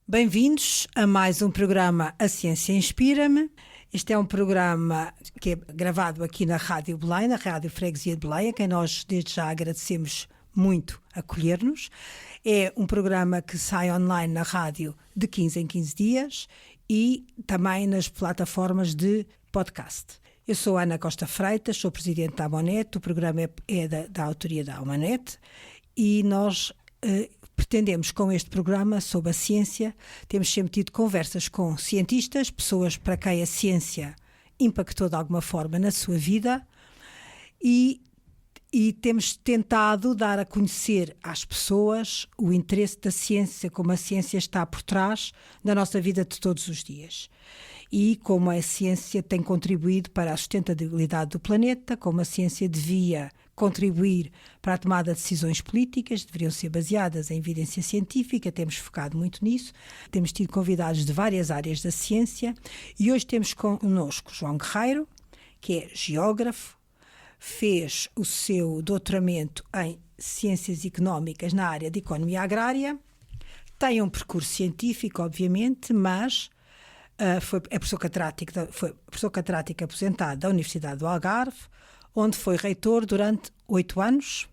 Bem-vindos a mais um programa A Ciência Inspira-me. Este é um programa que é gravado aqui na Rádio Belém, na Rádio Freguesia de Belém, a quem nós desde já agradecemos muito acolher-nos. É um programa que sai online na rádio de 15 em 15 dias e também nas plataformas de podcast. Eu sou Ana Costa Freitas, sou presidente da Amonet, o programa é da autoria da Amonet e nós pretendemos com este programa sobre a ciência, temos sempre tido conversas com cientistas, pessoas para quem a ciência impactou de alguma forma na sua vida e temos tentado dar a conhecer às pessoas o interesse da ciência, como a ciência está por trás da nossa vida de todos os dias. E como a ciência tem contribuído para a sustentabilidade do planeta, como a ciência devia contribuir para a tomada de decisões políticas, deveriam ser baseadas em evidência científica, temos focado muito nisso, temos tido convidados de várias áreas da ciência e hoje temos connosco João Guerreiro, que é geógrafo, fez o seu doutoramento em Ciências Económicas na área de Economia Agrária, tem um percurso científico, obviamente, mas foi professor catedrático aposentado da Universidade do Algarve, onde foi reitor durante 8 anos.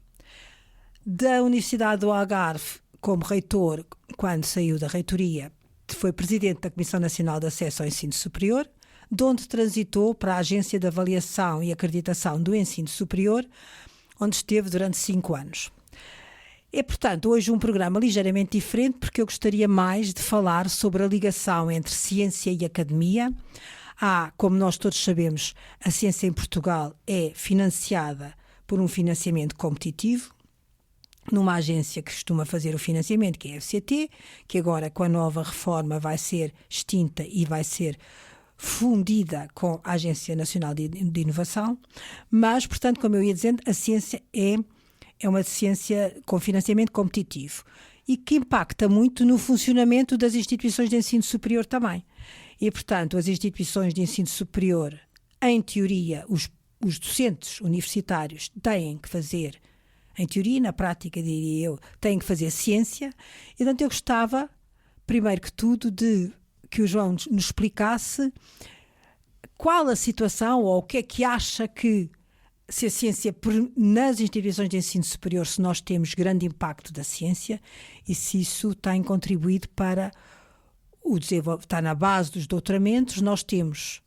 Da Universidade do Algarve, como reitor, quando saiu da reitoria, foi presidente da Comissão Nacional de Acesso ao Ensino Superior, de onde transitou para a Agência de Avaliação e Acreditação do Ensino Superior, onde esteve durante 5 anos. É, portanto, hoje um programa ligeiramente diferente, porque eu gostaria mais de falar sobre a ligação entre ciência e academia. Como nós todos sabemos, a ciência em Portugal é financiada por um financiamento competitivo, numa agência que costuma fazer o financiamento, que é a FCT, que agora com a nova reforma vai ser extinta e vai ser fundida com a Agência Nacional de Inovação. Mas, portanto, como eu ia dizendo, a ciência é uma ciência com financiamento competitivo e que impacta muito no funcionamento das instituições de ensino superior também. E, portanto, as instituições de ensino superior, em teoria, os docentes universitários têm que fazer, em teoria e na prática, diria eu, têm que fazer ciência. E, portanto, eu gostava, primeiro que tudo, de que o João nos explicasse qual a situação ou o que é que acha que se a ciência, nas instituições de ensino superior, se nós temos grande impacto da ciência e se isso tem contribuído para o desenvolvimento. Está na base dos doutoramentos, nós temos,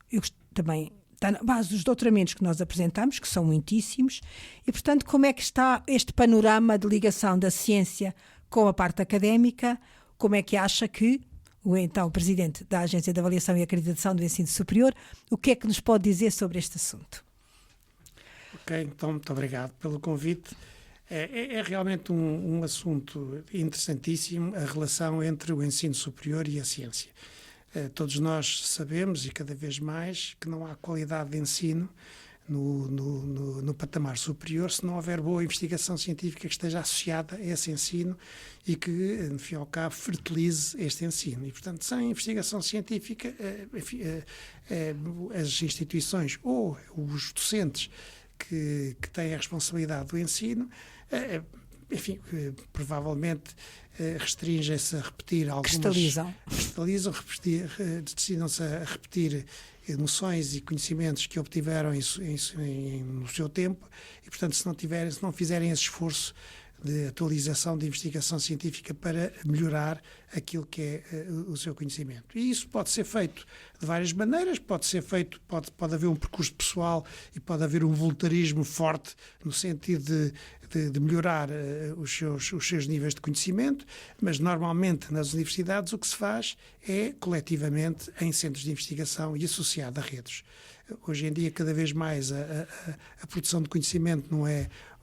também está na base dos doutoramentos que nós apresentamos, que são muitíssimos, e portanto como é que está este panorama de ligação da ciência com a parte académica, como é que acha que o então Presidente da Agência de Avaliação e Acreditação do Ensino Superior, o que é que nos pode dizer sobre este assunto? Ok, então muito obrigado pelo convite. É realmente um assunto interessantíssimo, a relação entre o ensino superior e a ciência. Todos nós sabemos, e cada vez mais, que não há qualidade de ensino no patamar superior se não houver boa investigação científica que esteja associada a esse ensino e que, no fim ao cabo, fertilize este ensino. E, portanto, sem investigação científica, as instituições ou os docentes que têm a responsabilidade do ensino, provavelmente restringem-se a repetir algumas... Cristalizam, decidam-se a repetir noções e conhecimentos que obtiveram no seu tempo e, portanto, se não fizerem esse esforço de atualização, de investigação científica para melhorar aquilo que é o seu conhecimento. E isso pode ser feito de várias maneiras, pode haver um percurso pessoal e pode haver um voluntarismo forte no sentido de melhorar os seus níveis de conhecimento, mas normalmente nas universidades o que se faz é coletivamente em centros de investigação e associado a redes. Hoje em dia, cada vez mais, a produção de conhecimento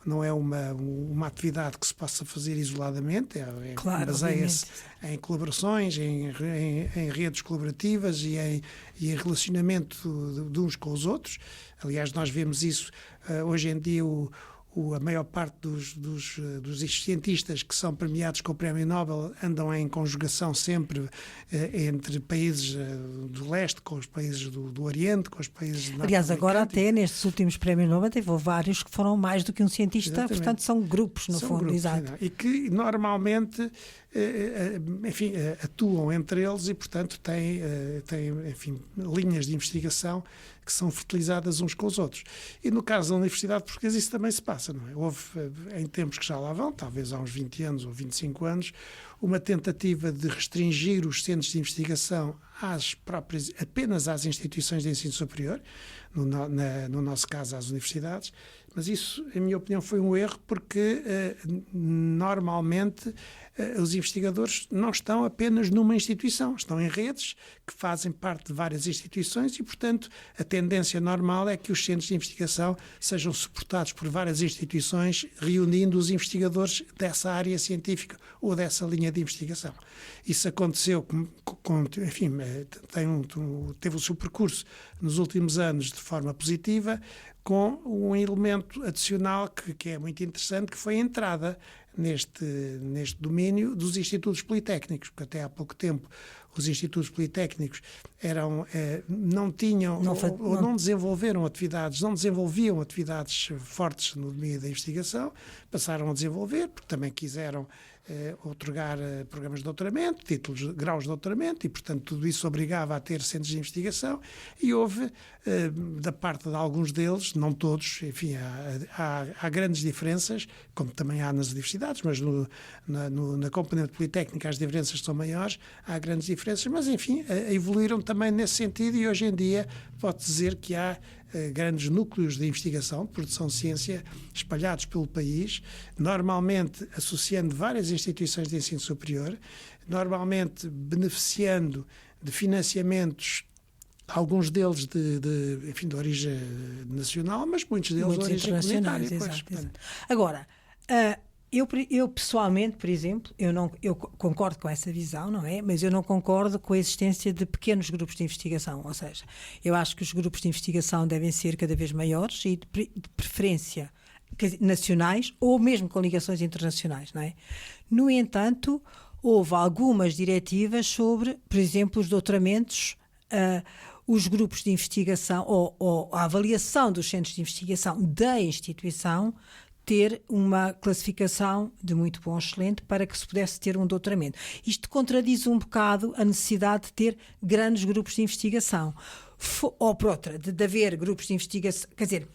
não é uma atividade que se possa fazer isoladamente, baseia-se em colaborações, em redes colaborativas e em relacionamento de uns com os outros. Aliás, nós vemos isso hoje em dia, a maior parte dos cientistas que são premiados com o Prémio Nobel andam em conjugação sempre entre países do leste com os países do Oriente, com os países do Aliás, agora até nestes últimos Prémios Nobel teve vários que foram mais do que um cientista. Exatamente. Portanto são grupos, no fundo. Grupos, exato. E que normalmente enfim, atuam entre eles e, portanto, têm enfim, linhas de investigação que são fertilizadas uns com os outros. E no caso da Universidade Portuguesa isso também se passa, não é? Houve, em tempos que já lá vão, talvez há uns 20 anos ou 25 anos, uma tentativa de restringir os centros de investigação apenas às instituições de ensino superior, no nosso caso às universidades, mas isso, em minha opinião, foi um erro porque normalmente os investigadores não estão apenas numa instituição, estão em redes que fazem parte de várias instituições e, portanto, a tendência normal é que os centros de investigação sejam suportados por várias instituições, reunindo os investigadores dessa área científica ou dessa linha de investigação. Isso aconteceu, enfim, teve o seu percurso nos últimos anos de forma positiva, com um elemento adicional que é muito interessante, que foi a entrada neste domínio dos institutos politécnicos, porque até há pouco tempo os institutos politécnicos não tinham não desenvolviam atividades fortes no domínio da investigação, passaram a desenvolver, porque também quiseram outorgar programas de doutoramento, graus de doutoramento, e, portanto, tudo isso obrigava a ter centros de investigação, e houve, da parte de alguns deles, não todos, enfim, há grandes diferenças, como também há nas universidades, mas na componente politécnica as diferenças são maiores, há grandes diferenças, mas, enfim, evoluíram também nesse sentido, e hoje em dia pode dizer que há grandes núcleos de investigação, de produção de ciência, espalhados pelo país, normalmente associando várias instituições de ensino superior, normalmente beneficiando de financiamentos, alguns deles de origem nacional, mas muitos deles de origem comunitária. Exato. Agora, eu pessoalmente, por exemplo, eu concordo com essa visão, não é? Mas eu não concordo com a existência de pequenos grupos de investigação. Ou seja, eu acho que os grupos de investigação devem ser cada vez maiores e de preferência nacionais ou mesmo com ligações internacionais, não é? No entanto, houve algumas diretivas sobre, por exemplo, os doutoramentos, os grupos de investigação ou a avaliação dos centros de investigação da instituição ter uma classificação de muito bom, excelente, para que se pudesse ter um doutoramento. Isto contradiz um bocado a necessidade de ter grandes grupos de investigação. Ou, por outra, de haver grupos de investigação, quer dizer,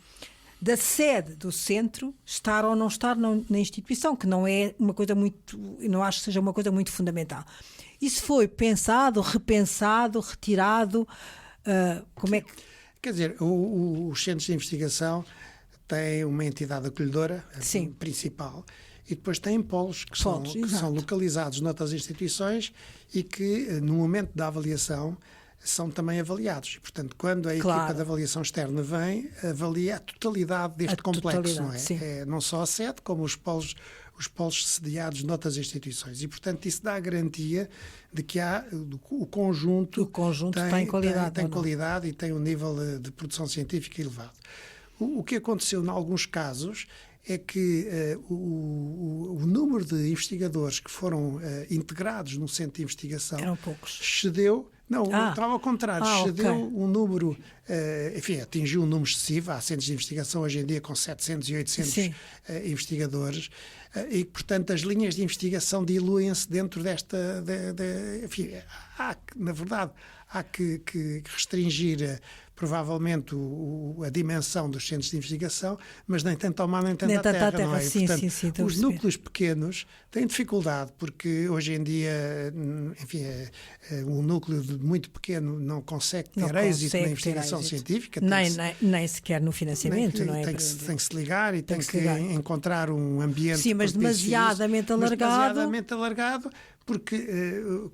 da sede do centro estar ou não estar na instituição, que não é uma coisa muito, não acho que seja uma coisa muito fundamental. Isso foi pensado, repensado, retirado, como é que... Quer dizer, os centros de investigação têm uma entidade acolhedora principal e depois têm polos que são localizados noutras instituições e que, no momento da avaliação, são também avaliados. E, portanto, quando a equipa de avaliação externa vem, avalia a totalidade deste complexo, não é? Não só a sede, como os polos sediados noutras instituições. E, portanto, isso dá a garantia de que o conjunto tem qualidade. Tem qualidade e tem um nível de produção científica elevado. O que aconteceu em alguns casos é que o número de investigadores que foram integrados no centro de investigação eram poucos. Excedeu. Não, estava ao contrário, excedeu um número, enfim, atingiu um número excessivo. Há centros de investigação hoje em dia com 700 e 800 investigadores e, portanto, as linhas de investigação diluem-se dentro desta... enfim, na verdade, há que restringir provavelmente a dimensão dos centros de investigação, mas nem tanto ao mar nem tanto à terra, não é? Portanto, os núcleos pequenos têm dificuldade, porque hoje em dia, enfim, um núcleo muito pequeno não consegue ter êxito na investigação científica. Nem sequer no financiamento, não é? Tem que se ligar e tem que encontrar um ambiente... Sim, mas demasiadamente alargado, porque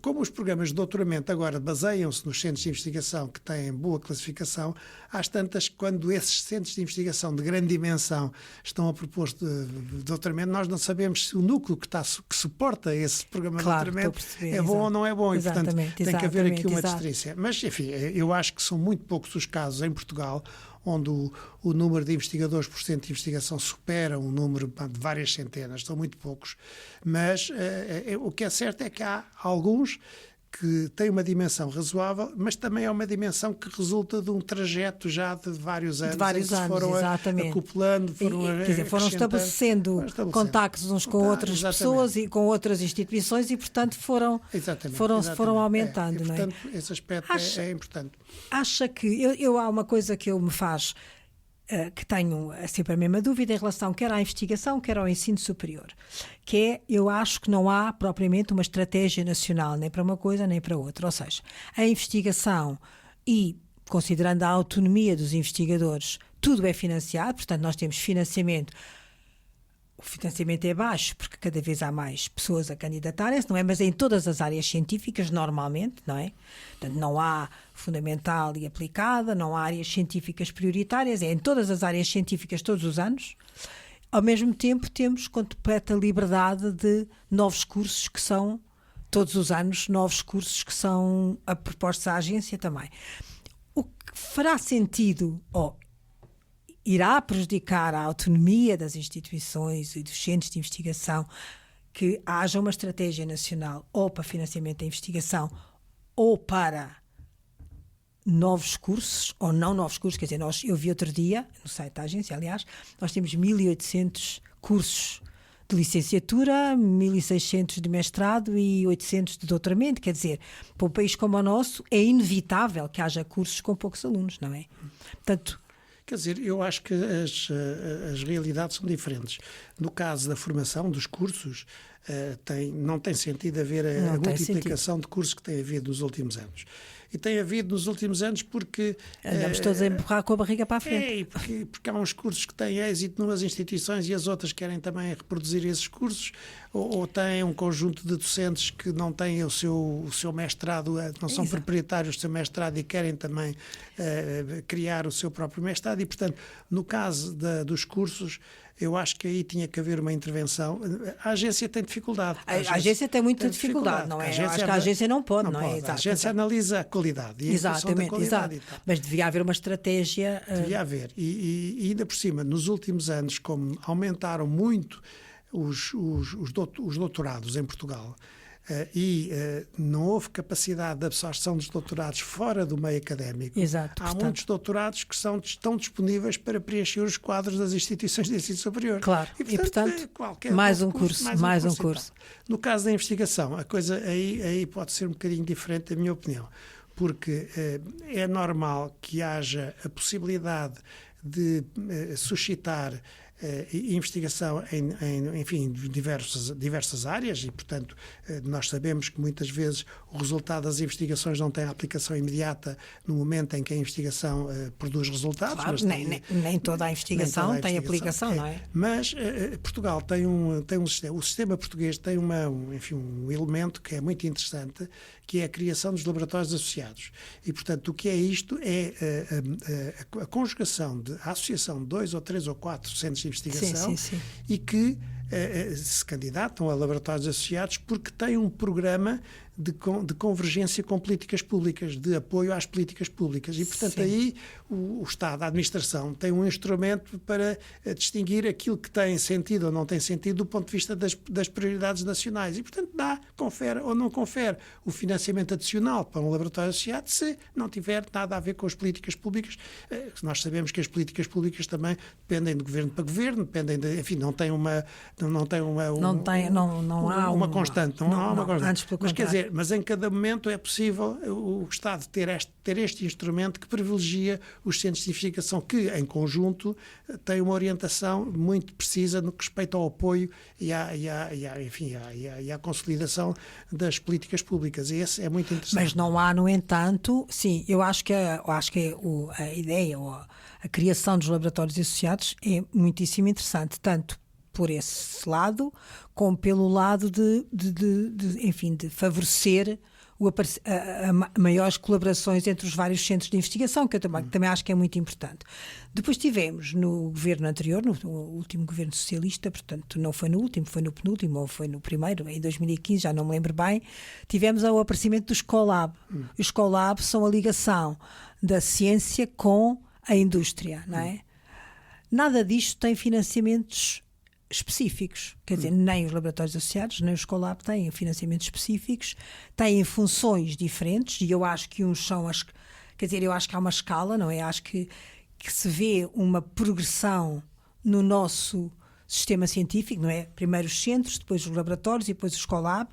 como os programas de doutoramento agora baseiam-se nos centros de investigação que têm boa classificação, às tantas, quando esses centros de investigação de grande dimensão estão a propor de doutoramento, nós não sabemos se o núcleo que suporta esse programa de doutoramento é bom ou não é bom. E, portanto, tem que haver aqui uma distância. Mas, enfim, eu acho que são muito poucos os casos em Portugal onde o número de investigadores por centro de investigação supera um número de várias centenas, são muito poucos, mas o que é certo é que há alguns que tem uma dimensão razoável, mas também é uma dimensão que resulta de um trajeto já de vários anos. De vários anos, foram exatamente. acoplando, foram estabelecendo contactos uns com outras pessoas e com outras instituições e, portanto, foram aumentando. E, não é? portanto, esse aspecto é importante. Acha que... há uma coisa que me faz... que tenho sempre a mesma dúvida em relação quer à investigação, quer ao ensino superior, que é, eu acho que não há propriamente uma estratégia nacional, nem para uma coisa nem para outra. Ou seja, a investigação e, considerando a autonomia dos investigadores, tudo é financiado, portanto nós temos financiamento. O financiamento é baixo, porque cada vez há mais pessoas a candidatarem-se, não é? Mas é em todas as áreas científicas, normalmente, não é? Portanto, não há fundamental e aplicada, não há áreas científicas prioritárias, é em todas as áreas científicas todos os anos. Ao mesmo tempo, temos completa liberdade de novos cursos que são, todos os anos, novos cursos que são propostos à agência também. O que fará sentido, irá prejudicar a autonomia das instituições e dos centros de investigação que haja uma estratégia nacional ou para financiamento da investigação ou para novos cursos, ou não novos cursos, quer dizer, eu vi outro dia, no site da agência, aliás, nós temos 1.800 cursos de licenciatura, 1.600 de mestrado e 800 de doutoramento, quer dizer, para um país como o nosso é inevitável que haja cursos com poucos alunos, não é? Portanto, quer dizer, eu acho que as realidades são diferentes. No caso da formação, dos cursos, não tem sentido haver a multiplicação de cursos que tem havido nos últimos anos. E tem havido nos últimos anos porque... andamos todos a empurrar com a barriga para a frente. Porque há uns cursos que têm êxito numas instituições e as outras querem também reproduzir esses cursos, ou têm um conjunto de docentes que não têm o seu mestrado, não são proprietários do seu mestrado e querem também criar o seu próprio mestrado. E, portanto, no caso dos cursos, eu acho que aí tinha que haver uma intervenção. A agência tem dificuldade. A agência tem muita dificuldade, não é? Eu acho que a agência não pode, não é? A agência analisa a qualidade e a evolução da qualidade. Exato. Mas devia haver uma estratégia... Devia haver. E ainda por cima, nos últimos anos, como aumentaram muito os doutorados em Portugal, não houve capacidade de absorção dos doutorados fora do meio académico. Exato, há muitos doutorados que estão disponíveis para preencher os quadros das instituições de ensino superior. Claro, e portanto mais um curso. No caso da investigação, a coisa aí pode ser um bocadinho diferente, na minha opinião, porque é normal que haja a possibilidade de suscitar investigação em diversas áreas e, portanto, nós sabemos que muitas vezes o resultado das investigações não tem aplicação imediata no momento em que a investigação produz resultados. Claro, mas nem toda a investigação tem aplicação, não é? Mas Portugal tem um sistema, o sistema português tem um elemento que é muito interessante, que é a criação dos laboratórios associados. E, portanto, o que é isto é a conjugação a associação de 2 ou 3 ou 4 centros de investigação e que se candidatam a laboratórios associados porque têm um programa de convergência com políticas públicas, de apoio às políticas públicas. E, portanto, aí o Estado, a administração, tem um instrumento para distinguir aquilo que tem sentido ou não tem sentido do ponto de vista das prioridades nacionais. E, portanto, confere ou não confere o financiamento adicional para um laboratório associado se não tiver nada a ver com as políticas públicas. Nós sabemos que as políticas públicas também dependem de governo para governo, dependem de, enfim, não há uma constante. Mas, quer dizer, mas em cada momento é possível o Estado ter este instrumento que privilegia os centros de investigação que, em conjunto, têm uma orientação muito precisa no que respeita ao apoio e à consolidação das políticas públicas. E esse é muito interessante. Mas não há, no entanto, eu acho que a ideia ou a criação dos laboratórios associados é muitíssimo interessante, tanto por esse lado, como pelo lado de favorecer maiores colaborações entre os vários centros de investigação, que eu também acho que é muito importante. Depois tivemos no governo anterior, no último governo socialista, portanto não foi no último, foi no penúltimo ou foi no primeiro, em 2015, já não me lembro bem, tivemos o aparecimento do Scholab. Os Scholab são a ligação da ciência com a indústria, não é? Nada disto tem financiamentos específicos. Quer dizer, nem os laboratórios associados, nem o Escolab têm financiamentos específicos, têm funções diferentes, e eu acho que uns são as... Quer dizer, eu acho que há uma escala, não é? Acho que se vê uma progressão no nosso sistema científico, não é? Primeiro os centros, depois os laboratórios e depois o Escolab.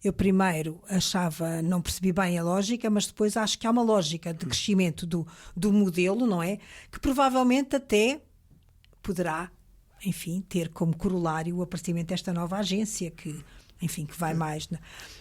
Eu primeiro achava, não percebi bem a lógica, mas depois acho que há uma lógica de crescimento do modelo, não é? Que provavelmente até poderá, enfim, ter como corolário o aparecimento desta nova agência que, enfim, que vai mais...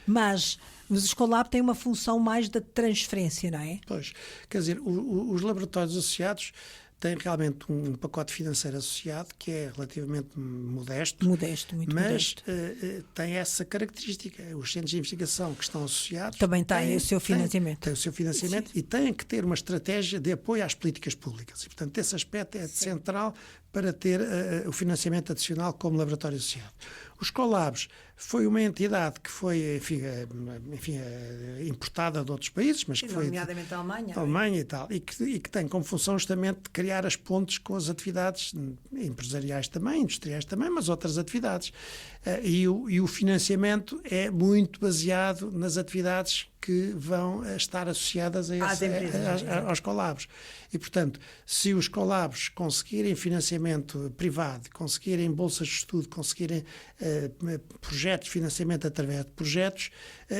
Mas o Escolab tem uma função mais da transferência, não é? Pois, quer dizer, os laboratórios associados têm realmente um pacote financeiro associado que é relativamente modesto. Modesto, muito modesto. Mas tem essa característica. Os centros de investigação que estão associados... Também têm o seu financiamento. Têm o seu financiamento. Sim. E têm que ter uma estratégia de apoio às políticas públicas. E, portanto, esse aspecto é central para ter o financiamento adicional como laboratório associado. Os Escolabs foi uma entidade que foi, enfim, importada de outros países, mas que foi... Nomeadamente da Alemanha. Da Alemanha e tal. E que tem como função justamente de criar as pontes com as atividades empresariais também, industriais também, mas outras atividades. E o financiamento é muito baseado nas atividades que vão estar associadas aos Escolabs. E, portanto, se os Escolabs conseguirem financiamento privado, conseguirem bolsas de estudo, conseguirem projetos de financiamento através de projetos,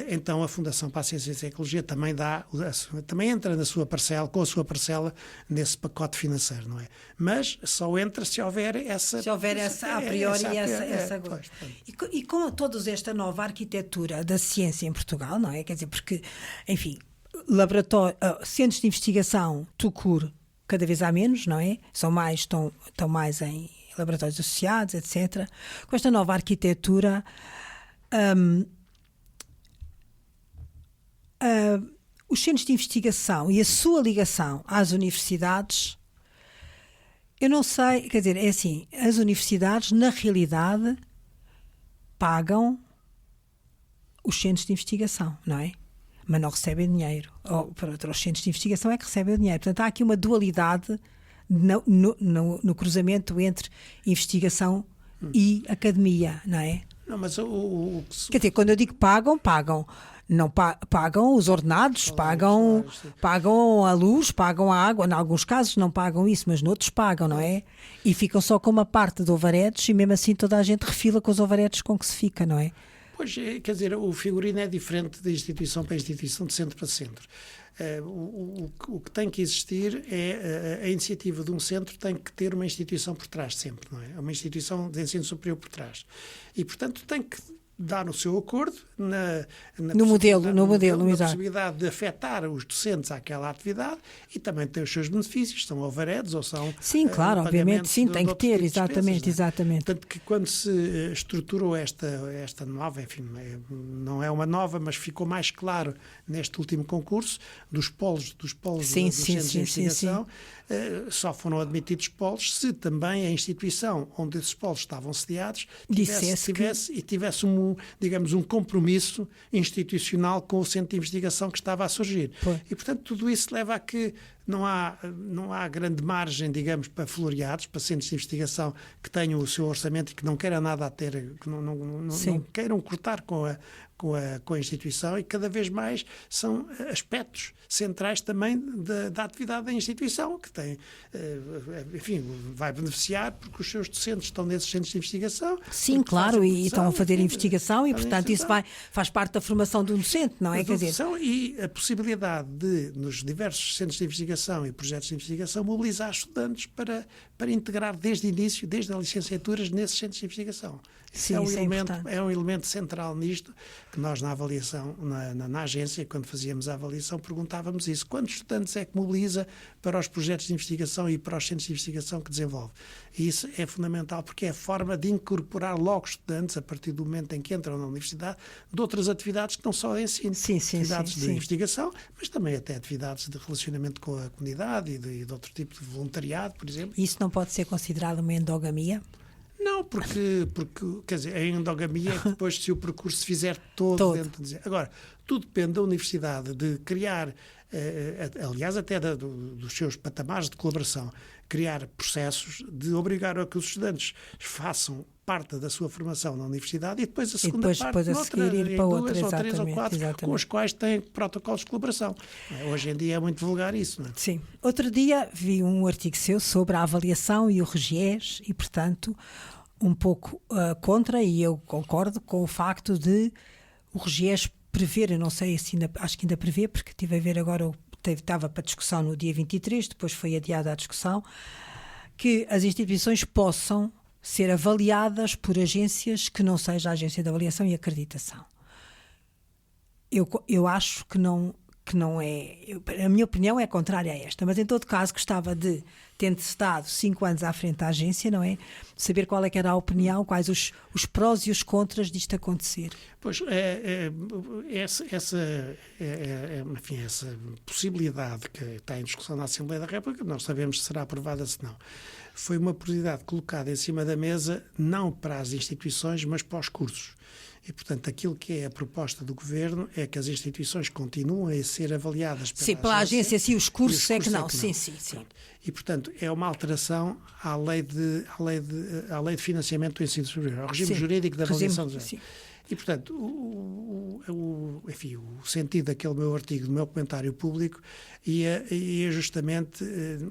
então a Fundação para a Ciência e a Tecnologia também entra na sua parcela, com a sua parcela nesse pacote financeiro, não é? Mas só entra se houver essa... Se houver essa, a priori, essa... E com toda esta nova arquitetura da ciência em Portugal, não é? Quer dizer, porque, enfim, centros de investigação, TUCUR, cada vez há menos, não é? Estão mais em laboratórios associados, etc. Com esta nova arquitetura, os centros de investigação e a sua ligação às universidades, eu não sei, quer dizer, é assim, as universidades, na realidade, pagam os centros de investigação, não é? Mas não recebem dinheiro. Ou para os centros de investigação é que recebem o dinheiro. Portanto, há aqui uma dualidade no cruzamento entre investigação e academia, não é? Não, mas Quer dizer, quando eu digo pagam. Não pagam os ordenados, pagam a luz, pagam a água. Em alguns casos não pagam isso, mas noutros pagam, não é? E ficam só com uma parte de overheads e mesmo assim toda a gente refila com os overheads com que se fica, não é? Pois, quer dizer, o figurino é diferente de instituição para instituição, de centro para centro. O que tem que existir é a iniciativa de um centro tem que ter uma instituição por trás sempre, não é? Uma instituição de ensino superior por trás. E, portanto, tem que dar o seu acordo no modelo, na possibilidade de afetar os docentes àquela atividade e também tem os seus benefícios, são overheads ou são... Sim, claro, obviamente, sim, tem que ter, exatamente. Portanto, que quando se estruturou esta nova, enfim, não é uma nova, mas ficou mais claro neste último concurso, dos polos dos centros de investigação, só foram admitidos polos se também a instituição onde esses polos estavam sediados tivesse um compromisso institucional com o centro de investigação que estava a surgir. Pô. E, portanto, tudo isso leva a que não há grande margem, digamos, para floreados, para centros de investigação que tenham o seu orçamento e que não queiram nada a ter, que não queiram cortar com a instituição, e cada vez mais são aspectos centrais também da atividade da instituição, que tem, enfim, vai beneficiar porque os seus docentes estão nesses centros de investigação. Sim, claro, e estão a fazer investigação e, portanto, isso faz parte da formação de um docente, não é? E a possibilidade de, nos diversos centros de investigação e projetos de investigação, mobilizar estudantes para integrar desde o início, desde as licenciaturas, nesses centros de investigação. Sim, é um elemento central nisto, que nós na avaliação, na agência, quando fazíamos a avaliação, perguntávamos isso. Quantos estudantes é que mobiliza para os projetos de investigação e para os centros de investigação que desenvolve? E isso é fundamental, porque é a forma de incorporar logo estudantes, a partir do momento em que entram na universidade, de outras atividades que não só de ensino. Atividades de investigação, mas também até atividades de relacionamento com a comunidade e de outro tipo de voluntariado, por exemplo. Isso não pode ser considerado uma endogamia? Não, porque quer dizer, a endogamia é que depois, se o percurso se fizer todo. Agora, tudo depende da universidade de criar aliás, até dos seus patamares de colaboração, criar processos de obrigar a que os estudantes façam parte da sua formação na universidade e depois a segunda parte depois a noutra, seguir ir para outra, duas ou três ou quatro, exatamente. com os quais têm protocolos de colaboração. Hoje em dia é muito vulgar isso, não é? Sim. Outro dia vi um artigo seu sobre a avaliação e o RGES e, portanto, um pouco contra, e eu concordo com o facto de o RGES prever, eu não sei se ainda, acho que ainda prevê, porque estive a ver agora, estava para discussão no dia 23, depois foi adiada a discussão, que as instituições possam ser avaliadas por agências que não seja a Agência de Avaliação e Acreditação. Eu acho que não é... A minha opinião é contrária a esta, mas em todo caso gostava de, tendo estado 5 anos à frente da agência, não é? Saber qual é que era a opinião, quais os prós e os contras disto acontecer. Pois, enfim, essa possibilidade que está em discussão na Assembleia da República, não sabemos se será aprovada, se não. Foi uma possibilidade colocada em cima da mesa, não para as instituições, mas para os cursos. E, portanto, aquilo que é a proposta do Governo é que as instituições continuem a ser avaliadas pela agência, sim, os cursos é que não. Sim. E, portanto, é uma alteração à lei de financiamento do ensino superior, ao regime jurídico da avaliação do género. E, portanto, enfim, o sentido daquele meu artigo, do meu comentário público, ia justamente,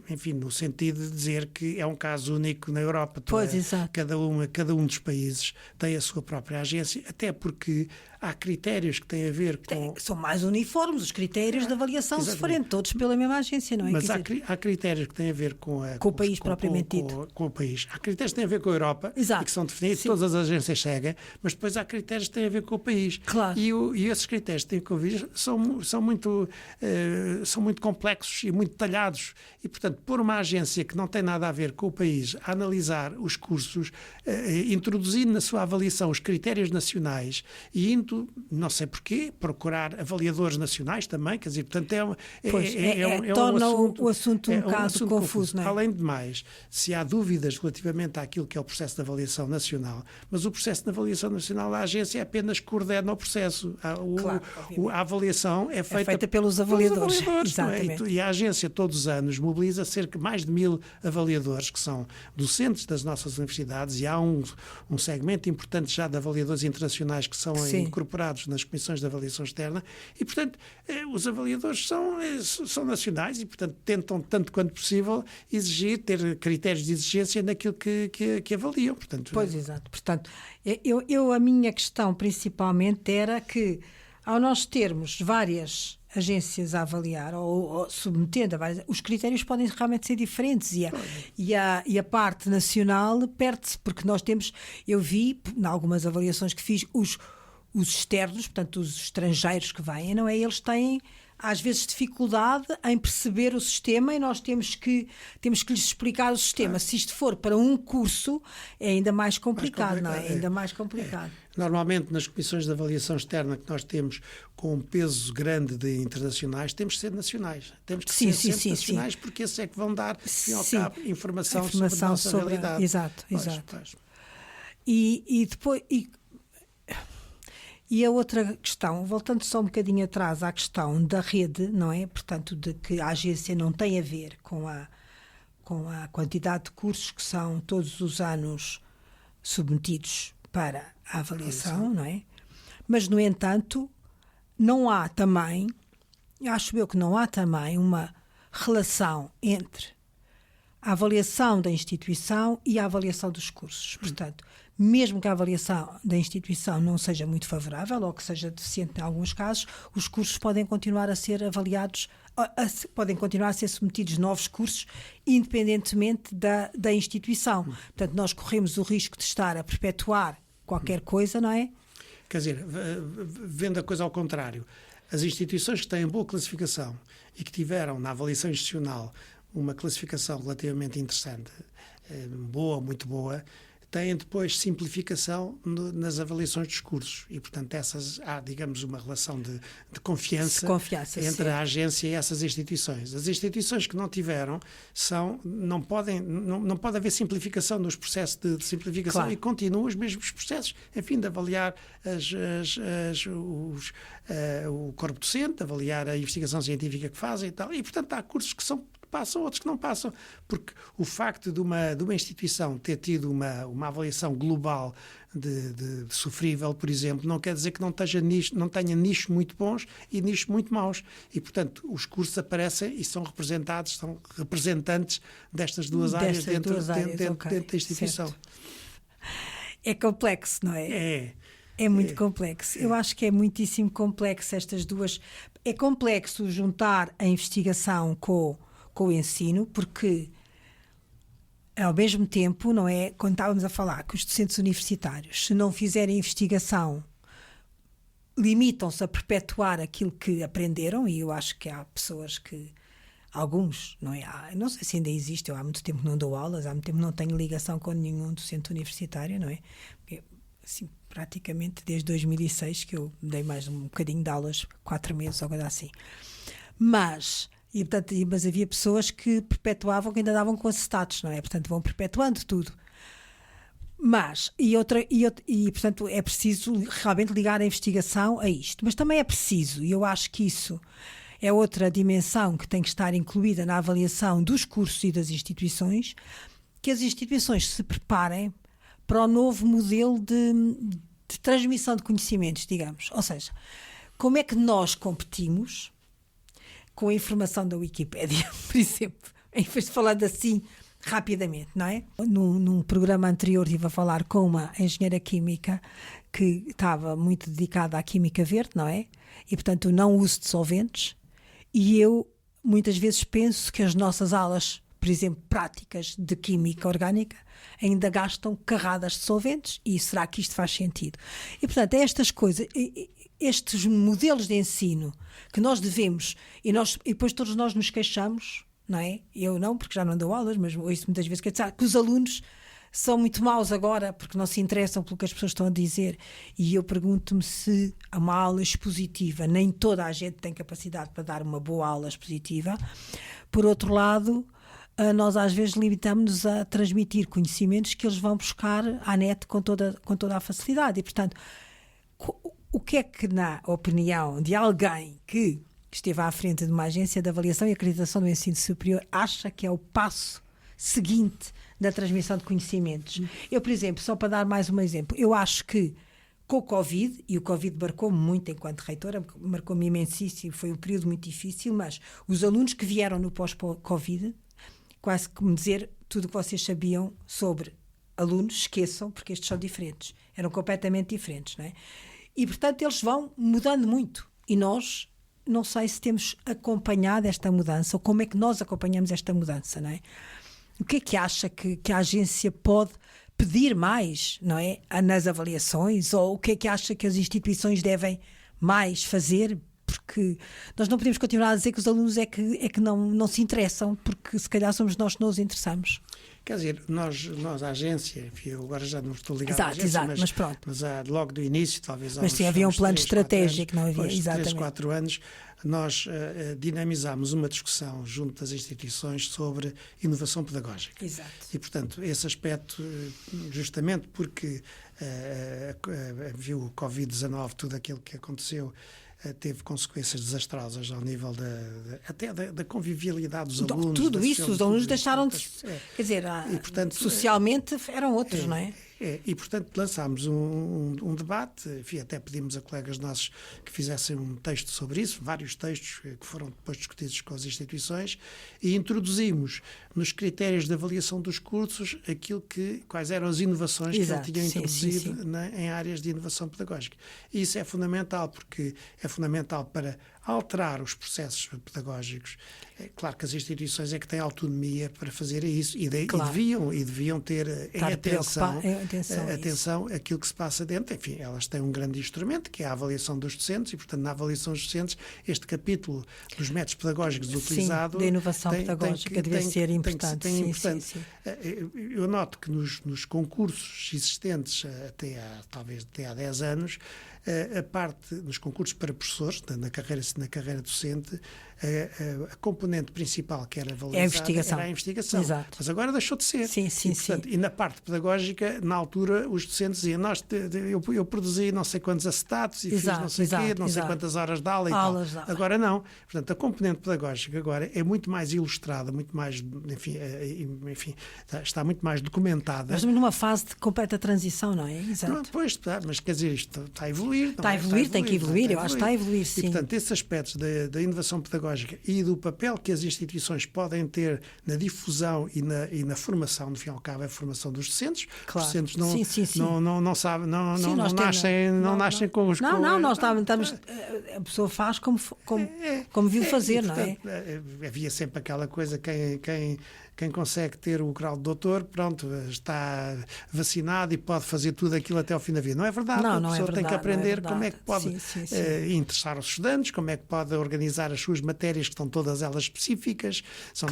enfim, no sentido de dizer que é um caso único na Europa. Pois, exato. Cada um dos países tem a sua própria agência, até porque há critérios que têm a ver com... São mais uniformes os critérios de avaliação, se forem todos pela mesma agência, não é? Mas há critérios que têm a ver com o país propriamente dito. Com o país. Há critérios que têm a ver com a Europa, exato, e que são definidos, todas as agências seguem, mas depois há critérios que têm a ver com o país. Claro. E esses critérios que têm a ver são muito complexos e muito detalhados. E, portanto, por uma agência que não tem nada a ver com o país a analisar os cursos, introduzindo na sua avaliação os critérios nacionais e indo, não sei porquê, procurar avaliadores nacionais também, quer dizer, portanto, torna o assunto um caso confuso, não é? Além de mais, se há dúvidas relativamente àquilo que é o processo de avaliação nacional, mas o processo de avaliação nacional da agência apenas coordena o processo. A avaliação é feita pelos avaliadores. Exatamente. E a agência todos os anos mobiliza cerca de mais de 1000 avaliadores, que são docentes das nossas universidades, e há um segmento importante já de avaliadores internacionais que são incorporados nas comissões de avaliação externa, e, portanto, os avaliadores são nacionais e, portanto, tentam, tanto quanto possível, ter critérios de exigência naquilo que avaliam. Portanto, pois, exato. Portanto, a minha questão principalmente era que, ao nós termos várias agências a avaliar ou submetendo a várias, os critérios podem realmente ser diferentes e a parte nacional perde-se, porque nós temos, eu vi, em algumas avaliações que fiz, os externos, portanto, os estrangeiros que vêm, não é? Eles têm, às vezes, dificuldade em perceber o sistema e nós temos que lhes explicar o sistema. Se isto for para um curso, é ainda mais complicado, não é? Ainda mais complicado. Normalmente, nas comissões de avaliação externa que nós temos com um peso grande de internacionais, temos que ser nacionais. Temos que ser sempre nacionais, porque esses é que vão dar, ao cabo, informação sobre a nossa realidade. Exato. E depois... E a outra questão, voltando só um bocadinho atrás à questão da rede, não é? Portanto, de que a agência não tem a ver com a quantidade de cursos que são todos os anos submetidos para a avaliação, não é? Mas, no entanto, não há também, acho eu que não há também uma relação entre a avaliação da instituição e a avaliação dos cursos. Portanto, mesmo que a avaliação da instituição não seja muito favorável ou que seja deficiente em alguns casos, os cursos podem continuar a ser avaliados, podem continuar a ser submetidos novos cursos, independentemente da instituição. Portanto, nós corremos o risco de estar a perpetuar qualquer coisa, não é? Quer dizer, vendo a coisa ao contrário, as instituições que têm boa classificação e que tiveram na avaliação institucional uma classificação relativamente interessante, boa, muito boa, têm depois simplificação nas avaliações dos cursos e, portanto, há, digamos, uma relação de confiança entre a agência e essas instituições. As instituições que não tiveram não pode haver simplificação nos processos de simplificação, claro. E continuam os mesmos processos, enfim, de avaliar o corpo docente, avaliar a investigação científica que fazem e tal. E, portanto, há cursos que passam, outros que não passam, porque o facto de uma instituição ter tido uma avaliação global de sofrível, por exemplo, não quer dizer que não tenha nichos muito bons e nichos muito maus. E, portanto, os cursos aparecem e são representantes destas duas áreas dentro da instituição. Certo. É complexo, não é? É muito complexo. Eu acho que é muitíssimo complexo estas duas. É complexo juntar a investigação com o ensino, porque ao mesmo tempo, não é? Quando estávamos a falar que os docentes universitários, se não fizerem investigação, limitam-se a perpetuar aquilo que aprenderam, e eu acho que há pessoas que, alguns, não é? Não sei se ainda existe, eu há muito tempo não dou aulas, há muito tempo não tenho ligação com nenhum docente universitário, não é? Porque, assim, praticamente desde 2006 que eu dei mais um bocadinho de aulas, 4 meses ou coisa assim. Mas havia pessoas que perpetuavam, que ainda davam com atestados, não é? Portanto, vão perpetuando tudo. Mas, portanto, é preciso realmente ligar a investigação a isto. Mas também é preciso, e eu acho que isso é outra dimensão que tem que estar incluída na avaliação dos cursos e das instituições, que as instituições se preparem para o novo modelo de transmissão de conhecimentos, digamos. Ou seja, como é que nós competimos com a informação da Wikipédia, por exemplo, em vez de falando assim rapidamente, não é? Num programa anterior estive a falar com uma engenheira química que estava muito dedicada à química verde, não é? E, portanto, não uso de solventes. E eu, muitas vezes, penso que as nossas aulas, por exemplo, práticas de química orgânica, ainda gastam carradas de solventes. E será que isto faz sentido? E, portanto, é estas coisas, estes modelos de ensino que nós devemos, e depois todos nós nos queixamos, não é? Eu não, porque já não dou aulas, mas ouço muitas vezes que os alunos são muito maus agora porque não se interessam pelo que as pessoas estão a dizer. E eu pergunto-me se uma aula expositiva, nem toda a gente tem capacidade para dar uma boa aula expositiva. Por outro lado, nós às vezes limitamos-nos a transmitir conhecimentos que eles vão buscar à net com toda a facilidade. E, portanto, o que é que, na opinião de alguém que esteve à frente de uma agência de avaliação e acreditação do ensino superior, acha que é o passo seguinte da transmissão de conhecimentos? Eu, por exemplo, só para dar mais um exemplo, eu acho que com o Covid, e o Covid marcou-me muito enquanto reitora, marcou-me imensíssimo, foi um período muito difícil, mas os alunos que vieram no pós-Covid, quase como dizer tudo o que vocês sabiam sobre alunos, esqueçam, porque estes são diferentes, eram completamente diferentes, não é? E, portanto, eles vão mudando muito. E nós, não sei se temos acompanhado esta mudança, ou como é que nós acompanhamos esta mudança, não é? O que é que acha que a agência pode pedir mais, não é? Nas avaliações? Ou o que é que acha que as instituições devem mais fazer? Porque nós não podemos continuar a dizer que os alunos é que não se interessam, porque se calhar somos nós que não os interessamos. Quer dizer, nós a agência, enfim, eu agora já não estou ligado à agência, mas pronto. Mas logo do início, talvez mas sim, havia um plano estratégico, não havia? Exatamente. 3, 4 anos, nós dinamizámos uma discussão junto das instituições sobre inovação pedagógica. Exato. E, portanto, esse aspecto, justamente porque viu o Covid-19, tudo aquilo que aconteceu, teve consequências desastrosas ao nível até da convivialidade dos alunos. Tudo isso, os alunos deixaram de... Quer dizer, e, portanto, socialmente eram outros, não é? E, portanto, lançámos um debate, enfim, até pedimos a colegas nossos que fizessem um texto sobre isso, vários textos que foram depois discutidos com as instituições, e introduzimos nos critérios de avaliação dos cursos quais eram as inovações que ele tinha introduzido em áreas de inovação pedagógica. E isso é fundamental, porque é fundamental para alterar os processos pedagógicos. É claro que as instituições é que têm autonomia para fazer isso e deviam ter em atenção aquilo que se passa dentro. Enfim, elas têm um grande instrumento, que é a avaliação dos docentes, e, portanto, na avaliação dos docentes, este capítulo dos métodos pedagógicos utilizados... da inovação pedagógica deve ser importante. Sim. Eu noto que nos concursos existentes, talvez até há 10 anos, a parte nos concursos para professores, na carreira docente, a componente principal que era valorizada era a investigação. Exato. Mas agora deixou de ser. E na parte pedagógica, na altura, os docentes diziam, eu produzi não sei quantos acetatos e fiz não sei quê, não sei quantas horas de aula e tal. Agora não. Portanto, a componente pedagógica agora é muito mais ilustrada, muito mais, enfim, está muito mais documentada. Mas numa fase de completa transição, não é? Exato. Pois, mas quer dizer, isto está a evoluir. Tem que evoluir, eu acho que está a evoluir, sim. E, portanto, esses aspectos da inovação pedagógica e do papel que as instituições podem ter na difusão e na formação, no fim e ao cabo, é a formação dos docentes. Claro. Os docentes não sabem, não nascem com os... nós estamos... A pessoa faz como viu fazer, não é? Havia sempre aquela coisa, quem consegue ter o grau de doutor, pronto, está vacinado e pode fazer tudo aquilo até ao fim da vida. Não é verdade. A pessoa tem que aprender como é que pode interessar os estudantes, como é que pode organizar as suas matérias, que estão todas elas específicas, são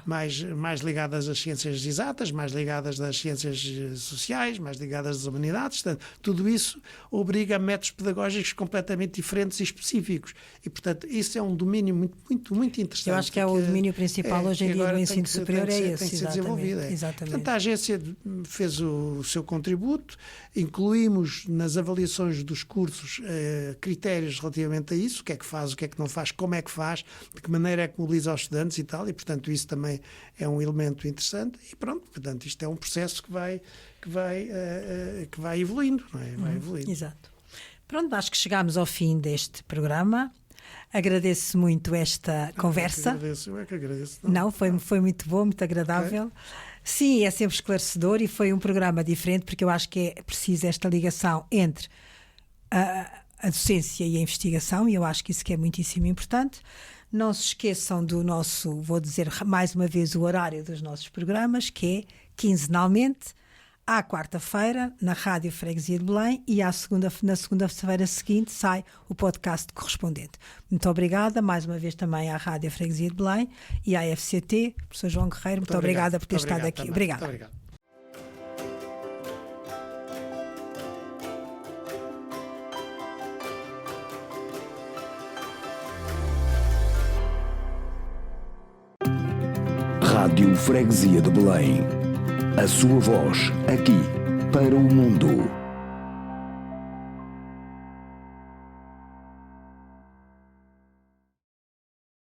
mais ligadas às ciências exatas, mais ligadas às ciências sociais, mais ligadas às humanidades. Portanto, tudo isso obriga a métodos pedagógicos completamente diferentes e específicos. E, portanto, isso é um domínio muito interessante. Eu acho que é o domínio principal hoje em dia do ensino superior. Tem que ser desenvolvido. Portanto, a agência fez o seu contributo, incluímos nas avaliações dos cursos critérios relativamente a isso, o que é que faz, o que é que não faz, como é que faz, de que maneira é que mobiliza os estudantes e tal, e portanto isso também é um elemento interessante e pronto, portanto isto é um processo que vai evoluindo, não é? Vai evoluindo. Exato. Pronto, acho que chegámos ao fim deste programa. Agradeço muito esta conversa. Eu é que agradeço. Não, foi muito bom, muito agradável. Okay. Sim, é sempre esclarecedor e foi um programa diferente porque eu acho que é preciso esta ligação entre a docência e a investigação e eu acho que isso que é muitíssimo importante. Não se esqueçam do nosso, vou dizer mais uma vez, o horário dos nossos programas, que é quinzenalmente, à quarta-feira, na Rádio Freguesia de Belém, e na segunda-feira seguinte sai o podcast correspondente. Muito obrigada, mais uma vez também à Rádio Freguesia de Belém e à FCT, professor João Guerreiro, muito obrigada por ter estado aqui. Obrigada. Muito obrigado. Rádio Freguesia de Belém. A sua voz, aqui, para o mundo.